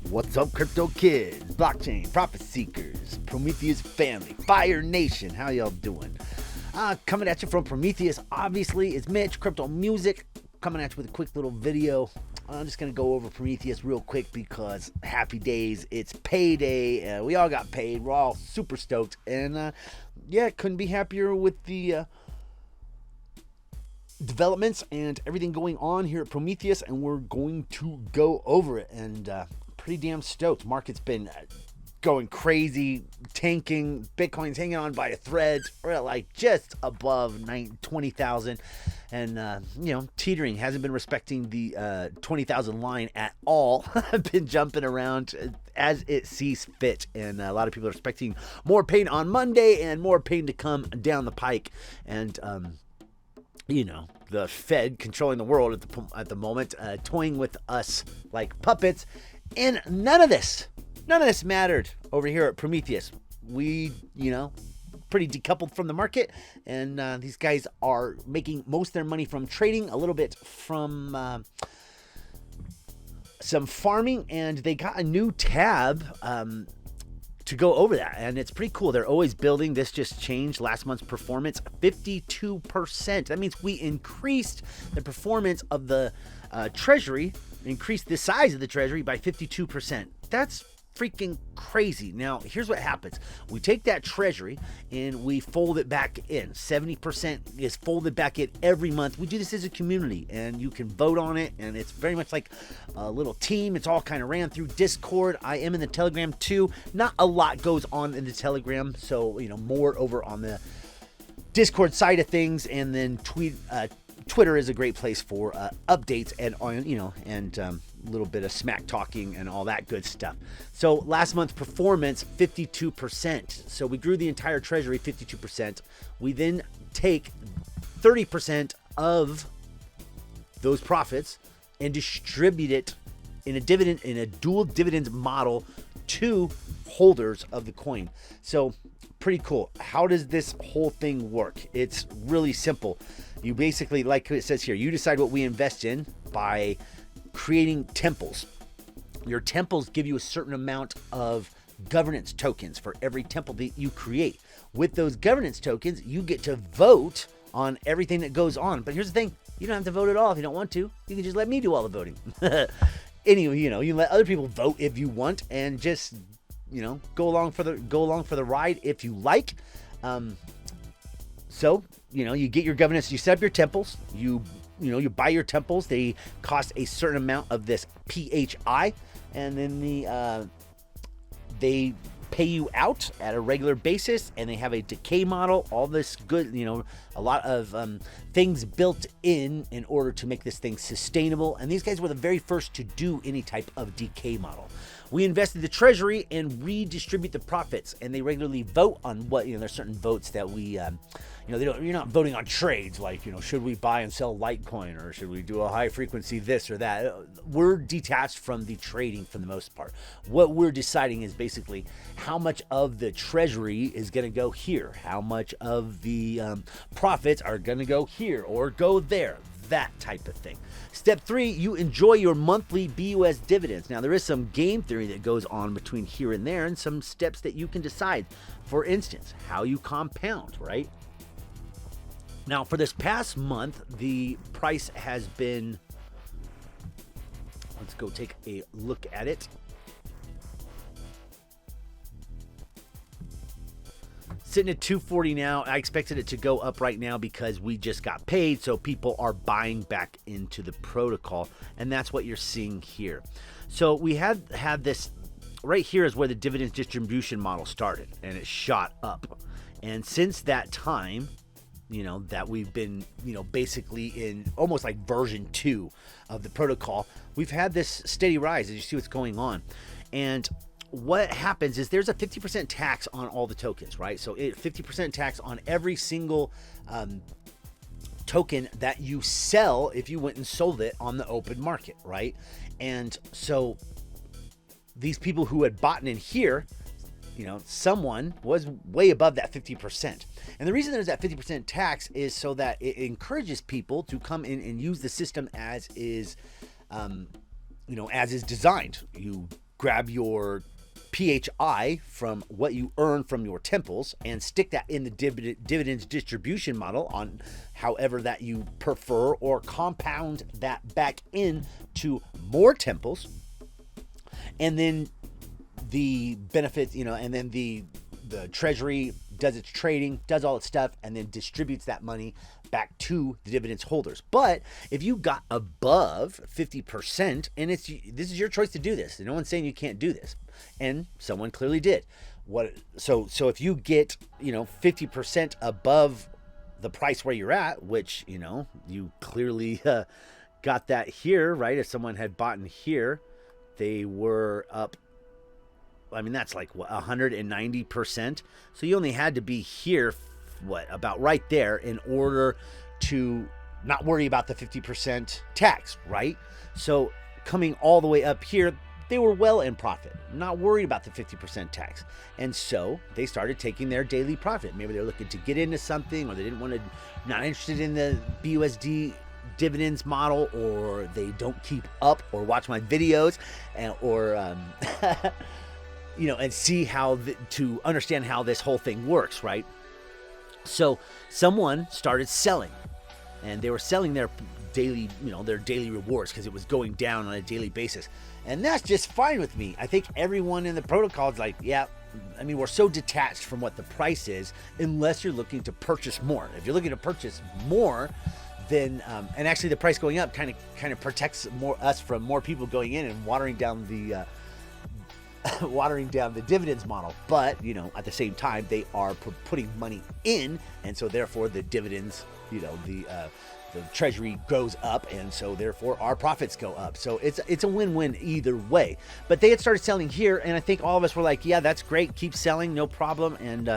What's up, crypto kids, blockchain, profit seekers, Prometheus family, Fire Nation? How y'all doing? Coming at you from Prometheus. Obviously, it's Mitch, Crypto Music, coming at you with a quick little video. I'm just going to go over Prometheus real quick because happy days. It's payday. We all got paid. We're all super stoked. And yeah, couldn't be happier with the developments and everything going on here at Prometheus. And we're going to go over it. And pretty damn stoked. Market's been going crazy, tanking. Bitcoin's hanging on by a thread. We're at like just above 20,000. And, teetering. Hasn't been respecting the 20,000 line at all. Been jumping around as it sees fit. And a lot of people are expecting more pain on Monday and more pain to come down the pike. And, the Fed controlling the world at the moment, toying with us like puppets. And none of this mattered over here at Prometheus. We, pretty decoupled from the market, and these guys are making most of their money from trading, a little bit from some farming, and they got a new tab to go over that, and it's pretty cool. They're always building. This just changed last month's performance, 52%. That means we increased the performance of the treasury, increased the size of the treasury by 52%. That's freaking crazy. Now, here's what happens. We take that treasury and we fold it back in. 70% is folded back in every month. We do this as a community, and you can vote on it, and it's very much like a little team. It's all kind of ran through Discord. I am in the Telegram too. Not a lot goes on in the Telegram, so more over on the Discord side of things, and then Twitter is a great place for updates and a little bit of smack talking and all that good stuff. So last month's performance, 52%. So we grew the entire treasury 52%. We then take 30% of those profits and distribute it in a dual dividend model to holders of the coin. So pretty cool. How does this whole thing work? It's really simple. You basically, like it says here, you decide what we invest in by creating temples. Your temples give you a certain amount of governance tokens for every temple that you create. With those governance tokens, you get to vote on everything that goes on. But here's the thing, you don't have to vote at all if you don't want to. You can just let me do all the voting. Anyway, you let other people vote if you want, and just go along for the ride if you like. So you get your governance, you set up your temples, you buy your temples. They cost a certain amount of this PHI, and then they pay you out at a regular basis, and they have a decay model. All this good, a lot of things built in order to make this thing sustainable. And these guys were the very first to do any type of decay model. We invested the treasury and redistribute the profits, and they regularly vote on what, there's certain votes that we, you're not voting on trades like, should we buy and sell Litecoin, or should we do a high frequency this or that? We're detached from the trading for the most part. What we're deciding is basically how much of the treasury is going to go here, how much of the profits are going to go here or go there. That type of thing. Step 3, you enjoy your monthly BUSD dividends. Now, there is some game theory that goes on between here and there, and some steps that you can decide. For instance, how you compound, right? Now, for this past month, the price has been, let's go take a look at it. Sitting at 240 now. I expected it to go up right now because we just got paid, so people are buying back into the protocol, and that's what you're seeing here. So we had this right here is where the dividends distribution model started, and it shot up. And since that time, that we've been, basically in almost like version 2 of the protocol, we've had this steady rise as you see what's going on. And what happens is there's a 50% tax on all the tokens, right? So 50% tax on every single token that you sell if you went and sold it on the open market, right? And so these people who had bought in here, someone was way above that 50%. And the reason there's that 50% tax is so that it encourages people to come in and use the system as is, as is designed. You grab your PHI from what you earn from your temples and stick that in the dividends distribution model on however that you prefer, or compound that back into more temples. And then the benefits, and then the treasury does its trading, does all its stuff, and then distributes that money back to the dividends holders. But if you got above 50%, and this is your choice to do this, no one's saying you can't do this, and someone clearly did. So if you get 50% above the price where you're at, which you clearly got that here, right? If someone had bought in here, they were up. I mean, that's like what, 190%. So you only had to be here, about right there, in order to not worry about the 50% tax, right? So coming all the way up here, they were well in profit, not worried about the 50% tax. And so they started taking their daily profit. Maybe they're looking to get into something, or they didn't want to, not interested in the BUSD dividends model, or they don't keep up or watch my videos, and see how to understand how this whole thing works, right? So someone started selling, and they were selling their daily rewards because it was going down on a daily basis. And that's just fine with me. I think everyone in the protocol is like, yeah, I mean, we're so detached from what the price is, unless you're looking to purchase more. If you're looking to purchase more, then and actually the price going up kind of protects us from more people going in and watering down the dividends model. But at the same time, they are putting money in, and so therefore the dividends, the treasury goes up, and so therefore our profits go up. So it's a win-win either way. But they had started selling here, and I think all of us were like, yeah, that's great, keep selling, no problem. And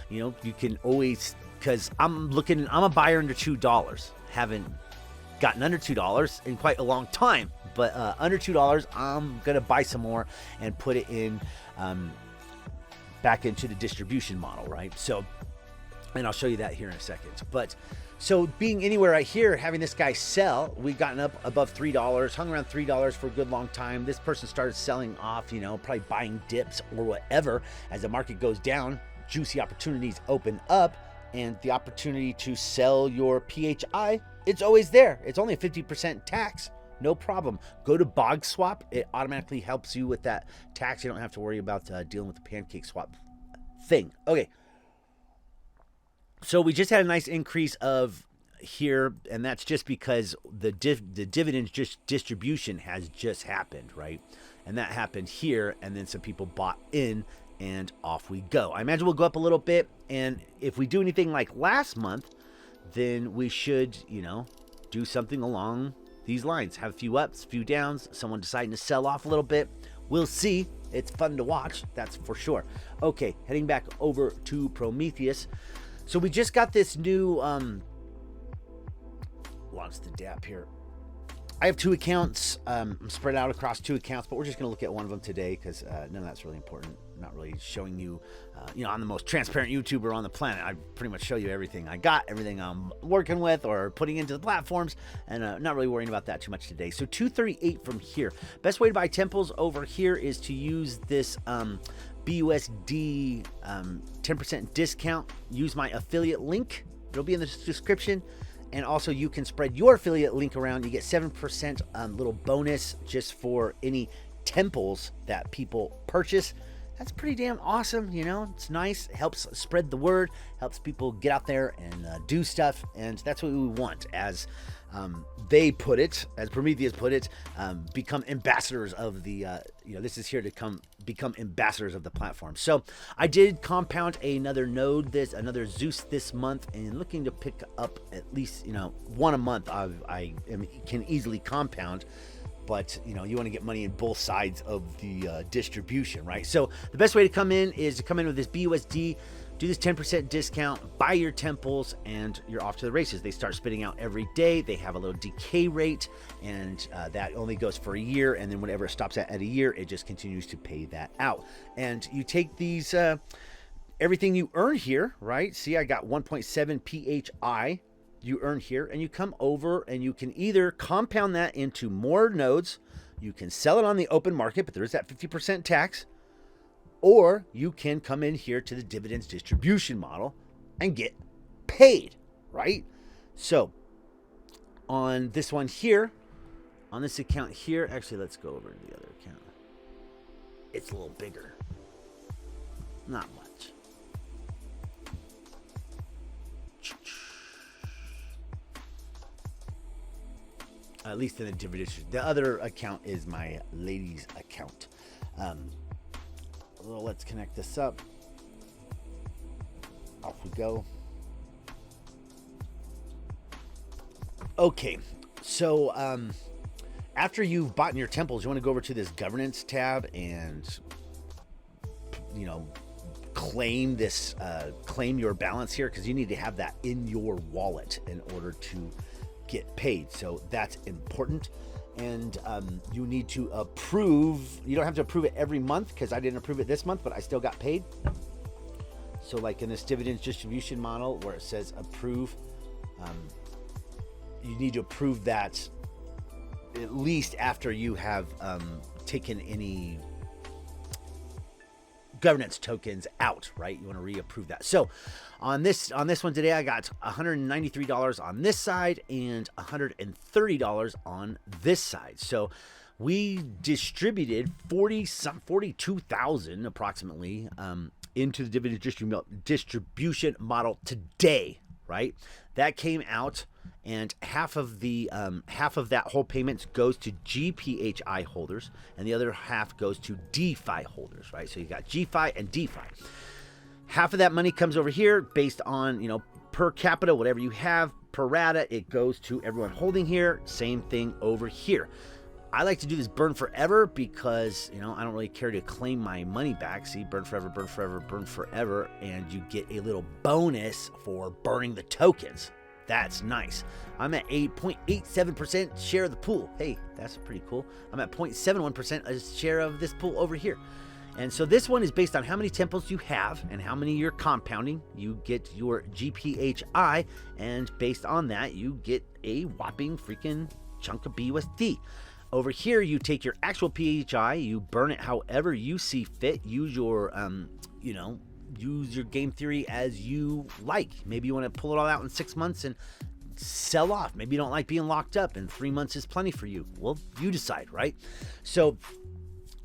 you can always, because I'm a buyer under $2. Haven't gotten under $2 in quite a long time, but under $2, I'm gonna buy some more and put it in back into the distribution model, right? So, and I'll show you that here in a second. But so being anywhere right here, having this guy sell, we've gotten up above $3, hung around $3 for a good long time. This person started selling off, probably buying dips or whatever. As the market goes down, juicy opportunities open up, and the opportunity to sell your PHI, it's always there. It's only a 50% tax. No problem. Go to Bog Swap. It automatically helps you with that tax. You don't have to worry about dealing with the pancake swap thing. Okay. So we just had a nice increase of here, and that's just because the dividend distribution has just happened, right? And that happened here, and then some people bought in, and off we go. I imagine we'll go up a little bit, and if we do anything like last month, then we should, do something along these lines. Have a few ups, a few downs, someone deciding to sell off a little bit. We'll see. It's fun to watch, that's for sure. Okay, heading back over to Prometheus. So we just got this new, launch the DApp here. I have two accounts. I'm spread out across two accounts, but we're just going to look at one of them today because none of that's really important. I'm not really showing you, I'm the most transparent YouTuber on the planet. I pretty much show you everything I got, everything I'm working with or putting into the platforms, and not really worrying about that too much today. So 238 from here. Best way to buy temples over here is to use this BUSD 10% discount. Use my affiliate link. It'll be in the description. And also you can spread your affiliate link around. You get 7% little bonus just for any temples that people purchase. That's pretty damn awesome. It's nice. It helps spread the word, helps people get out there and do stuff. And that's what we want, as they put it, as Prometheus put it, become ambassadors of the, this is here to become ambassadors of the platform. So I did compound another node, another Zeus this month, and looking to pick up at least, one a month. I can easily compound. But, you want to get money in both sides of the distribution, right? So the best way to come in is to come in with this BUSD, do this 10% discount, buy your temples, and you're off to the races. They start spitting out every day. They have a little decay rate, and that only goes for a year. And then whenever it stops at a year, it just continues to pay that out. And you take these, everything you earn here, right? See, I got 1.7 PHI. You earn here, and you come over and you can either compound that into more nodes, You can sell it on the open market, but there is that 50% tax. Or you can come in here to the dividends distribution model and get paid, right? So on this one here, on this account here, actually, let's go over to the other account. It's a little bigger. Not much. At least in the dividends. The other account is my lady's account. Well, let's connect this up. Off we go. Okay, so after you've bought in your temples, you want to go over to this governance tab and, you know, claim this, claim your balance here, because you need to have that in your wallet in order to get paid. So that's important. And you need to approve. You don't have to approve it every month, because I didn't approve it this month, but I still got paid. So like in this dividends distribution model where it says approve, you need to approve that at least after you have taken any governance tokens out, right? You want to reapprove that. So on this one today, I got $193 on this side and $130 on this side. So we distributed 42,000 approximately into the dividend distribution model today, right? That came out, and half of that whole payment goes to GPHI holders, and the other half goes to DeFi holders, right? So you got GFi and DeFi. Half of that money comes over here based on, you know, per capita, whatever you have, per rata, it goes to everyone holding here. Same thing over here. I like to do this burn forever because, you know, I don't really care to claim my money back. See, burn forever, burn forever, burn forever, and you get a little bonus for burning the tokens. That's nice. I'm at 8.87% share of the pool. Hey, that's pretty cool. I'm at 0.71% a share of this pool over here. And so this one is based on how many temples you have and how many you're compounding. You get your GPHI, and based on that, you get a whopping freaking chunk of BUSD. Over here, you take your actual PHI, you burn it however you see fit. Use your, use your game theory as you like. Maybe you want to pull it all out in 6 months and sell off. Maybe you don't like being locked up and 3 months is plenty for you. Well, you decide, right? So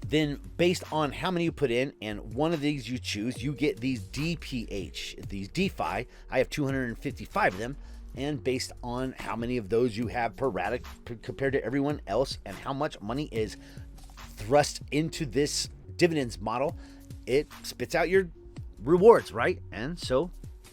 then based on how many you put in and one of these you choose, you get these DPH, these DeFi. I have 255 of them. And based on how many of those you have per rata compared to everyone else and how much money is thrust into this dividends model, it spits out your rewards, right? And so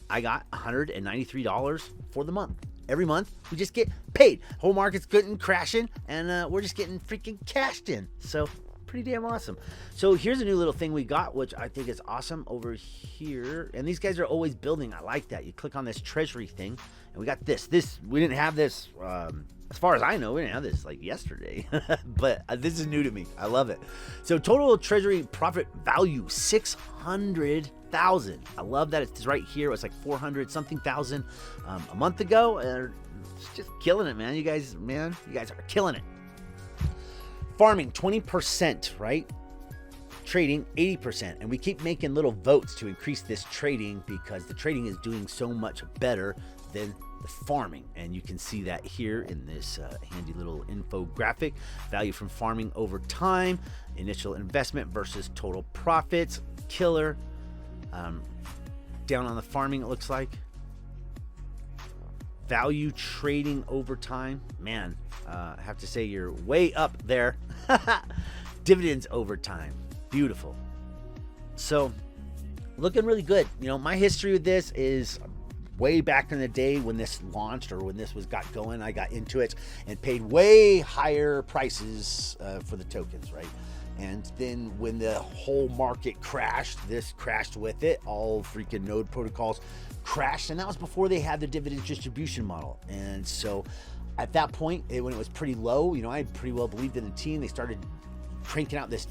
I got $193 for the month. Every month, we just get paid. Whole market's good and crashing, and we're just getting freaking cashed in. So pretty damn awesome. So here's a new little thing we got, which I think is awesome over here. And these guys are always building. I like that. You click on this treasury thing, and we got this. We didn't have this, as far as I know, we didn't have this like yesterday. But this is new to me. I love it. So total treasury profit value, 600,000. I love that it's right here. It was like 400 something thousand a month ago. It's just killing it, man. You guys are killing it. Farming 20%, right? Trading 80%. And we keep making little votes to increase this trading because the trading is doing so much better than the farming. And you can see that here in this handy little infographic. Value from farming over time, initial investment versus total profits, killer. Down on the farming, it looks like. Value trading over time, man, I have to say you're way up there. Dividends over time, beautiful. So looking really good. You know, my history with this is way back in the day when this launched or when this got going. I got into it and paid way higher prices for the tokens, right? And then when the whole market crashed, this crashed with it. All freaking node protocols crashed, and that was before they had the dividend distribution model. And so at that point, when it was pretty low, you know, I pretty well believed in the team. They started cranking out this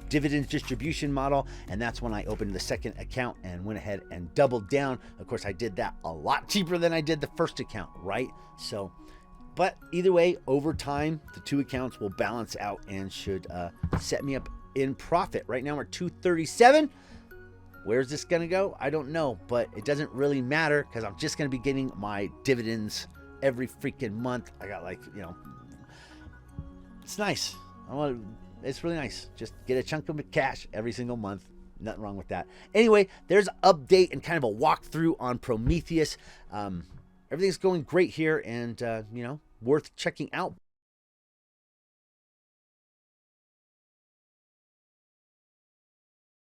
dividend distribution model, and that's when I opened the second account and went ahead and doubled down. Of course, I did that a lot cheaper than I did the first account, right? So But either way, over time, the two accounts will balance out and should set me up in profit. Right now we're 237. Where's this going to go? I don't know, but it doesn't really matter because I'm just going to be getting my dividends every freaking month. I got like, you know, it's nice. It's really nice. Just get a chunk of cash every single month. Nothing wrong with that. Anyway, there's an update and kind of a walkthrough on Prometheus. Everything's going great here and, you know, worth checking out.